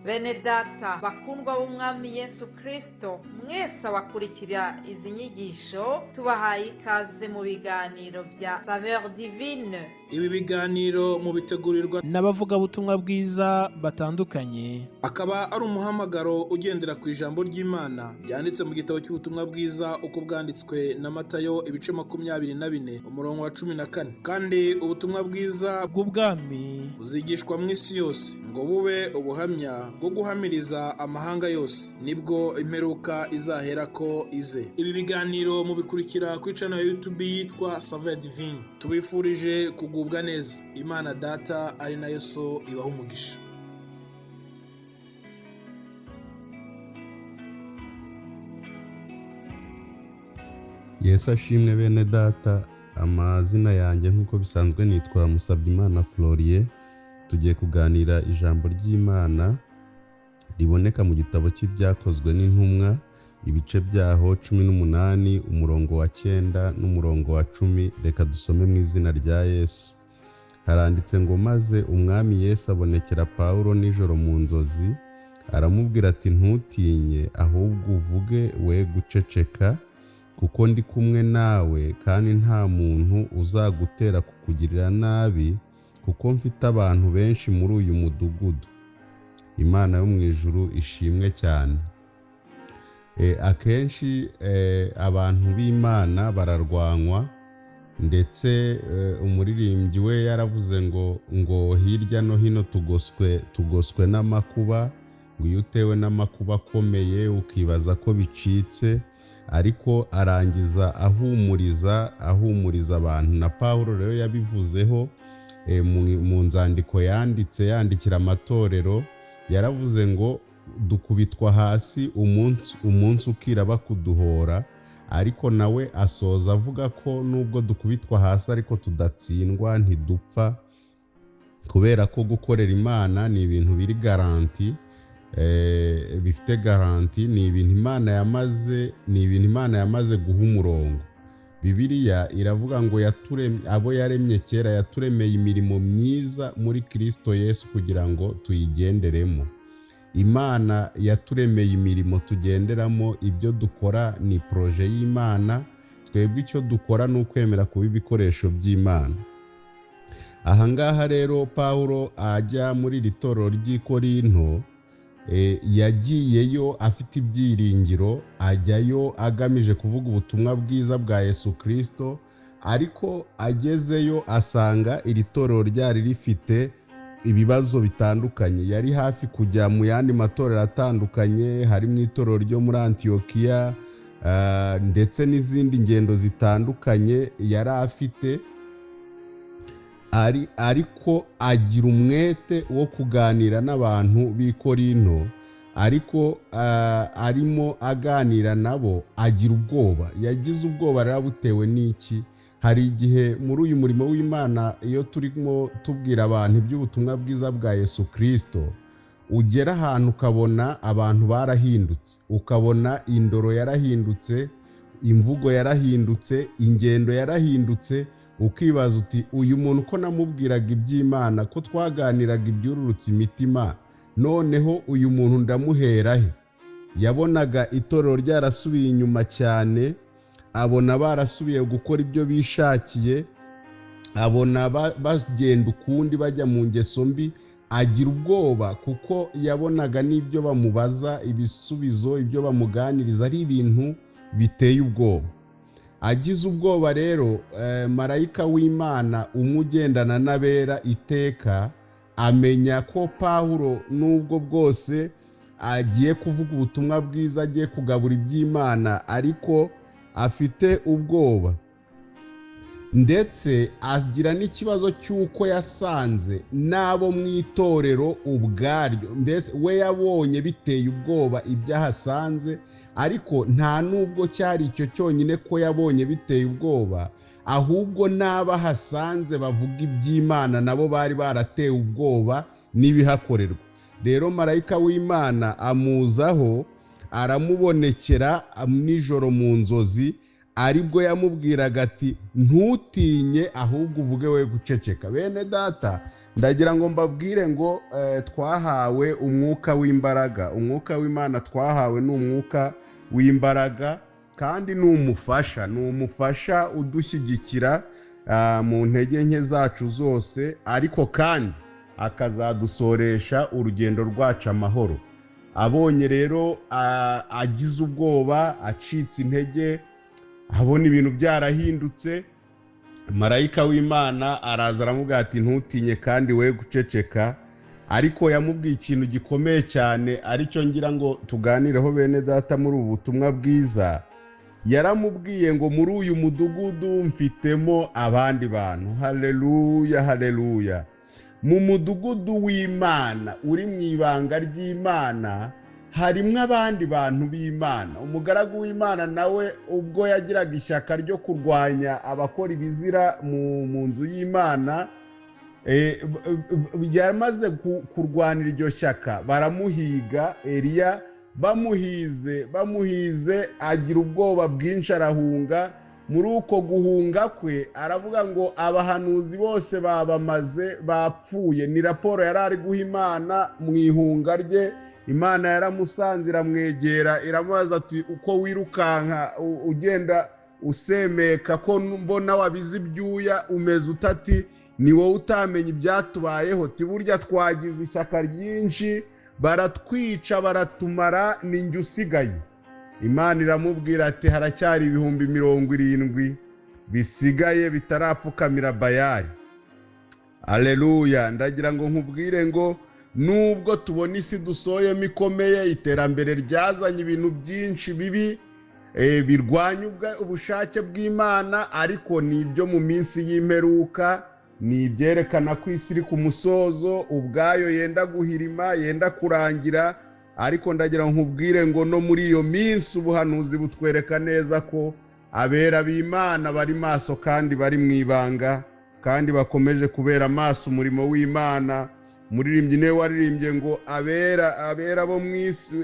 Bene data bakundwa b'umwami Yesu Kristo, mwese abakurikira izi nyigisho tubahaye ikaze mu biganiro bya Saveur Divine. Ibi biganiro mu bitegurirwa n'abavugabutumwa bwiza batandukanye, akaba ari umuhamagaro ugendera ku ijambo ry'Imana byanditse mu gitabo cy'ubutumwa bwiza uko bwanditswe na Matayo ibice 24 umurongo wa 14. Kandi ubutumwa bwiza bw'ubwami buzigishwa mu isi yose ngo bube ubuhamya bwo guhamiriza amahanga yose, nibwo imperuka izahera ko ize. Ibi biganiro mubikurikira ku channel ya YouTube yitwa Saveur Divine. Tubifurije kugubwa neza. Imana Data ari nayo So ibaho umugisha. Yesu ashimwe bene data. Amazina yanjye nk'uko bisanzwe nitwa Musabyimana Florier. Tugiye kuganira ijambo ry'Imana riboneka mu gitabo cy'ibyakozwe n'intumwa ibice byaho 18 umurongo wa 9 n'umurongo wa 10. Reka dusome mu izina rya Yesu. Haranditse ngo maze umwami Yesu abonekera Pawulo nijoro mu nzozi, aramubwira ati ntutinye, ahubwo uvuge we guceceka, kuko ndi kumwe nawe kandi nta muntu uzagutera kukugirira nabi, kuko mfite abantu benshi muri uyu mudugudu. Imana yo mu ijuru ishimwe cyane. Akenshi abantu b'Imana bararwanywa, ndetse umuririmbyi we yaravuze ngo hirya no hino tugoswe n'amakuba, ngo iyo utewe n'amakuba akomeye ukibaza ko bicitse, ariko arangiza ahumuriza abantu. Na Pawulo rero yabivuzeho mu nzandiko yandikira amatorero, yaravuze ngo dukubitwa hasi umunsi ukira bakuduhora, ariko nawe asoza avuga ko nubwo dukubitwa hasi ariko tudatsindwa, ntidupfa, kubera ko gukorera Imana ni ibintu biri garanti, bifite garanti, ni ibintu Imana yamaze guha umurongo. Bibiliya iravuga ngo abo yaremye kera yaturemeye imirimo myiza muri Kristo Yesu kugira ngo tuyigenderemo. Imana yaturemeye imirimo tugenderamo, ibyo dukora ni proje y'Imana, twebwe icyo dukora ni ukwemera kuba ibikoresho by'Imana. Ahangaha rero Pawulo ajya muri iri torero ry'i Korinto, yagiyeyo afite ibyiringiro, ajyayo agamije kuvuga ubutumwa bwiza bwa Yesu Kristo, ariko agezeyo asanga iri torero ryari rifite ibibazo bitandukanye. Yari hafi kujya mu yandi matorero atandukanye, harimo itorero ryo muri Antiokiya ndetse n'izindi ngendo zitandukanye yari afite, ariko agira umwete wo kuganira n'abantu b'i Korinto, ariko arimo aganira nabo agira ubwoba. Yagize ubwoba rero butewe n'iki? Hari igihe muri uyu murimo w'Imana, iyo turimo tubwira abantu iby'ubutumwa bwiza bwa Yesu Kristo, ugera ahantu ukabona abantu barahindutse, ukabona indoro yarahindutse, imvugo yarahindutse, ingendo yarahindutse, ukibaza uti uyu muntu ko namubwiraga iby'Imana, ko twaganiraga ibyururutse imitima, noneho uyu muntu ndamuhera he? Yabonaga itorero ryarasubiye inyuma cyane, abona barasubiye gukora ibyo bishakiye, abona bagenda ukundi bajya mu ngeso mbi. Agira ubwoba kuko yabonaga n'ibyo bamubaza, ibisubizo, ibyo bamuganiriza ari ibintu biteye ubwoba. Agize ubwoba rero, marayika w'Imana umugendana n'abera iteka amenya ko Pawulo nubwo bwose agiye kuvuga ubutumwa bwiza, agiye kugabura iby'Imana, ariko afite ubwoba, ndetse agira n'ikibazo cy'uko yasanze n'abo mu itorero ubwaryo, mbese we yabonye biteye ubwoba ibyo ahasanze, ariko nta nubwo cyari icyo cyonyine ko yabonye biteye ubwoba, ahubwo n'abahasanze bavuga iby'Imana nabo bari baratewe ubwoba n'ibihakorerwa. Rero marayika w'Imana amuzaho, aramubonekera nijoro mu nzozi, aribwo yamubwiraga ati ntutinye ahubwo uvuge we guceceka. Bene data, ndagira ngo mbabwire ngo twahawe umwuka w'imbaraga. Umwuka w'Imana twahawe ni umwuka w'imbaraga kandi ni umufasha udushyigikira mu ntege nke zacu zose, ariko kandi akazadusoresha urugendo rwacu amahoro. Abonye rero agize ubwoba, acitse intege, abona ibintu byarahindutse, marayika w'Imana araza aramubwira ati ntutinye kandi we guceceka. Ariko yamubwiye ikintu gikomeye cyane, aricyo ngira ngo tuganireho bene data muri ubu butumwa bwiza. Yaramubwiye ngo muri uyu mudugudu mfitemo abandi bantu. Haleluya, haleluya. Mu mudugudu w'Imana uri mu ibanga ry'Imana harimo abandi bantu b'Imana. Umugaragu w'Imana nawe ubwo yagiraga ishyaka ryo kurwanya abakora ibizira mu nzu y'Imana, yamaze kurwanira iryo shyaka baramuhiga. Eliya bamuhize agira ubwoba bwinshi arahunga. Muri uko guhunga kwe aravuga ngo abahanuzi bose bapfuye. Ni raporo yari ari guha Imana mu ihunga rye. Imana yaramusanze iramwegera iramubaza ati uko wirukanka ugenda usemeka ko mbona wabize ibyuya umeze utati, ni wowe utamenya ibyatubayeho? Burya twagize ishyaka ryinshi, baratwica baratumara, ni njye usigaye. Imana iramubwira ati haracyari 70,000 bisigaye bitarapfukamira Bayali. Aleluya. Ndagira ngo nkubwire ngo nubwo tubona isi dusoyemo ikomeye, iterambere ryazanye ibintu byinshi bibi birwanya ubushake bw'Imana, ariko ni ibyo mu minsi y'imperuka, ni ibyerekana ko isi iri ku musozo ubwayo, yenda guhirima, yenda kurangira. Ariko ndagira ngo nkubwire ngo no muri iyo minsi ubuhanuzi butwereka neza ko abera b'Imana bari maso kandi bari mu ibanga, kandi bakomeje kubera maso umurimo w'Imana. Umuririmbyi niwe waririmbye ngo abera bo mu isi,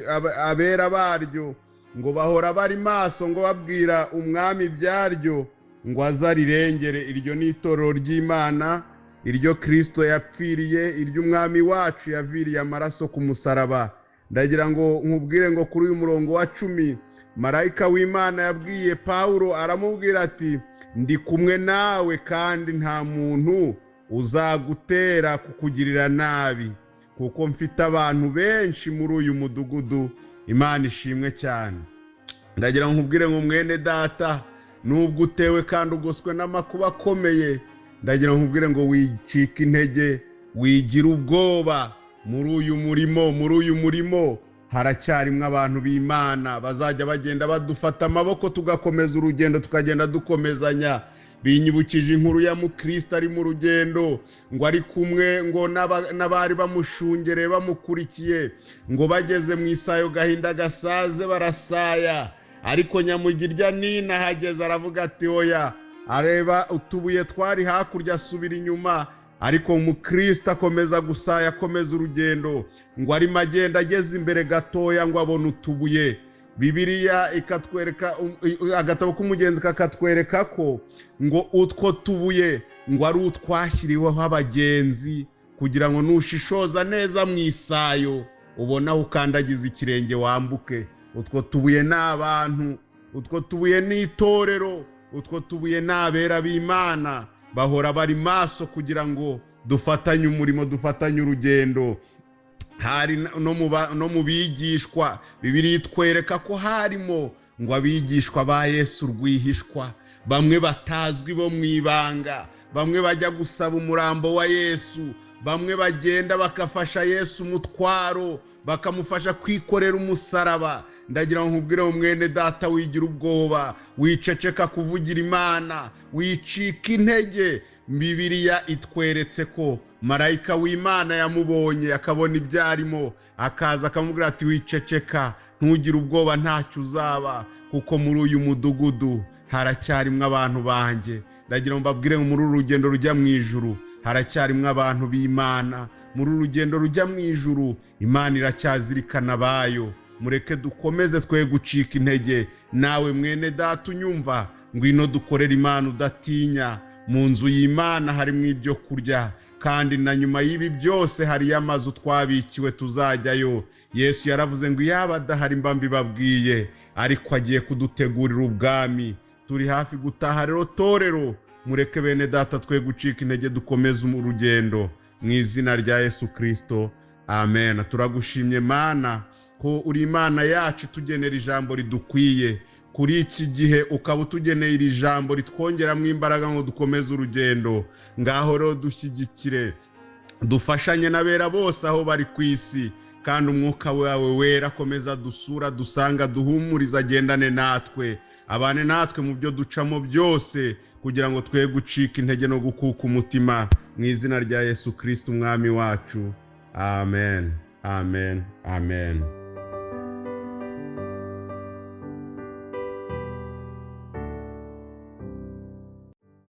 abera baryo ngo bahora bari maso, ngo babwira umwami ibyaryo ngo azarirengere. Iryo ni itorero ry'Imana, iryo Kristo yapfiriye, iryo umwami wacu yaviriye amaraso ku musaraba. Ndagira ngo nkubwire ngo kuri uyu murongo wa 10 marayika w'Imana yabwiye Pawulo, aramubwira ati ndi kumwe nawe kandi nta muntu uzagutera kukugirira nabi, kuko mfite abantu benshi muri uyu mudugudu. Imana ishimwe cyane. Ndagira ngo nkubwire ngo mwene data, nubwo utewe kandi ugoswe n'amakuba akomeye, ndagira ngo nkubwire ngo wicika intege, wigira ubwoba. Muri uyu murimo haracyarimo abantu b'Imana bazajya bagenda badufata amaboko, tugakomeza urugendo, tukagenda dukomezanya. Binyibukije inkuru ya mukristo ari mu rugendo, ngo ari kumwe ngo n'abari bamushungereye bamukurikiye, ngo bageze mu isayo gahinda gasaze barasaya. Ariko nyamugirya nina hageze aravuga ati oya, areba utubuye twari hakurya asubira inyuma. Ariko umukristo akomeza gusaya, akomeza urugendo, ngo arimo agenda ageze imbere gatoya ngo abone utubuye. Bibiliya ikatwereka, agatabo k'umugenzi kakatwereka ko ngo utwo tubuye ngo ari utwashyiriweho abagenzi, kugira ngo nushishoza neza mu isayo ubona aho ukandagiza ikirenge wambuke. Utwo tubuye ni abantu, utwo tubuye ni itorero, utwo tubuye ni abera b'Imana, bahora bari maso kugira ngo dufatanye umurimo, dufatanye urugendo. Hari no mu bigishwa, Bibiliya itwereka ko harimo ngo abigishwa ba Yesu rwihishwa, bamwe batazwi bo mu ibanga, bamwe bajya gusaba umurambo wa Yesu, bamwe bagenda bakafasha Yesu umutwaro, bakamufasha kwikorera umusaraba. Ndagira ngo nkubwire mwene data, wigira ubwoba, wiceceka kuvugira Imana, wicika intege. Bibiliya itweretse ko marayika w'Imana yamubonye, akabona ibyarimo, akaza akamubwira ati wiceceka, ntugire ubwoba, ntacyo uzaba, kuko muri uyu mudugudu haracyarimo abantu banjye. Ndagira ngo mbabwire ngo muri uru rugendo rujya mu ijuru haracyarimo abantu b'Imana. Muri uru rugendo rujya mu ijuru Imana iracyazirikana bayo. mureke dukomeze twe gucika intege. Nawe mwene data unyumva, ngwino dukorera Imana udatinya. Mu nzu y'Imana harimo ibyo kurya, kandi na nyuma y'ibi byose hariyo amazu twabikiwe tuzajyayo. Yesu yaravuze ngo iyaba adahari mba mbibabwiye, ariko agiye kudutegurira ubwami. Turi hafi gutaha rero torero, mureke bene data twe gucika intege, dukomeze urugendo mu izina rya Yesu Kristo, amen. Turagushimye Mana ko uri Imana yacu tugenera ijambo ridukwiye kuri iki gihe, ukaba utugeneye iri jambo ritwongeramo imbaraga ngo dukomeze urugendo. Ngaho rero dushyigikire, dufashanye n'abera bose aho bari ku isi, kandi umwuka wawe wera akomeza dusura, dusanga, duhumuriza, agendane natwe, abane natwe mu byo ducamo byose, kugira ngo twe gucika intege no gukuka umutima, mu izina rya Yesu Kristo umwami wacu, amen, amen, amen.